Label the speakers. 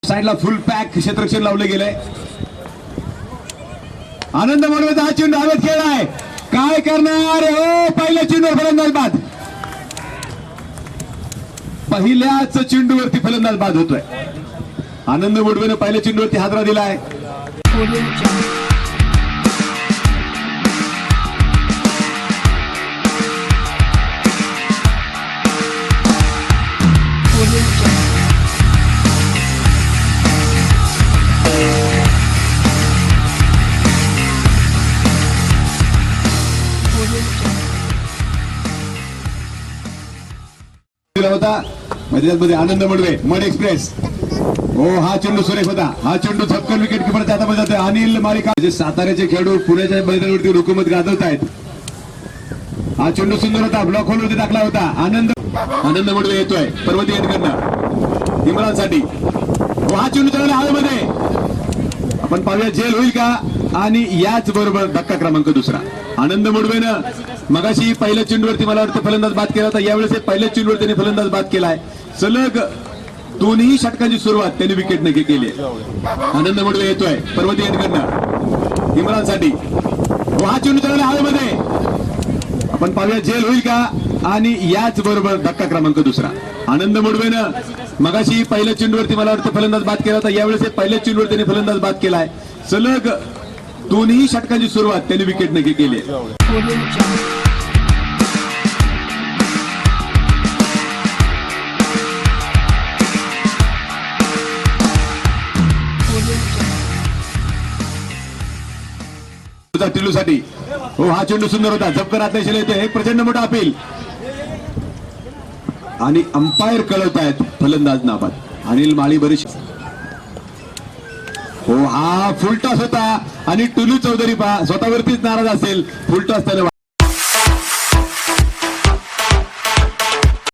Speaker 1: साइडला फुल पॅक क्षेत्ररक्षण लावले गेले. आनंद मोडवेचा हा चेंडू हवेत खेळलाय. काय करणार हो, पहिल्या चेंडूवर फलंदाज बाद. पहिल्याच चेंडूवरती फलंदाज बाद होतोय. आनंद मोडवेनं पहिल्या चेंडूवरती हादरा दिलाय. होता मध्ये आनंद मोडवे मड एक्सप्रेस. हो, हा चेंडू सुरेख होता. हा चेंडू झपकन विकेट किपरच्या हातामध्ये जातोय. अनिल माळीका जे साताऱ्याचे खेळाडू पुण्याच्या मैदानावरती हुकूमत गाजवत आहेत. हा चेंडू सुंदर होता, ब्लॉक होलवरती टाकला होता. आनंद मोडवे येतोय पर्वती एंडकडनं इम्रानसाठी. हो, हा चेंडू चालला हवेमध्ये. आपण पाहूया जेल होईल का. आणि याच बरोबर धक्का क्रमांक दुसरा. आनंद मोडवेनं मगाशी पहिल्या चेंडूवरती मला वाटतं फलंदाज बाद केला होता. यावेळेस पहिल्या चेंडूवर त्यांनी फलंदाज बाद केलाय. सलग दोन्ही षटकांची सुरुवात त्यांनी विकेट नक्की केली. आनंद मोडवे येतोय पर्वती एंडकडनं इम्रानसाठी. हो, हा चेंडू चालला हवेमध्ये. आपण पाहूया जेल होईल का. आणि याच बरोबर धक्का क्रमांक दुसरा. आनंद मोडवेनं मगाशी पहिल्या चेंडूवरती मला वाटतं फलंदाज बाद केला होता. यावेळेस पहिल्या चेंडूवर त्यांनी फलंदाज बाद केलाय. सलग दोन्ही षटकांची सुरुवात त्यांनी विकेट नक्की केली. टिल्लूसाठी. हो, हा चेंडू सुंदर होता, झपकन आतल्या दिशेला येतोय. एक प्रचंड मोठा अपील आणि अंपायर कळवत आहेत फलंदाज नाबाद. अनिल माळी बरीच. हो, हा फुलटॉस होता आणि टुलू चौधरी स्वतःवरतीच नाराज असेल. फुलटॉस त्याने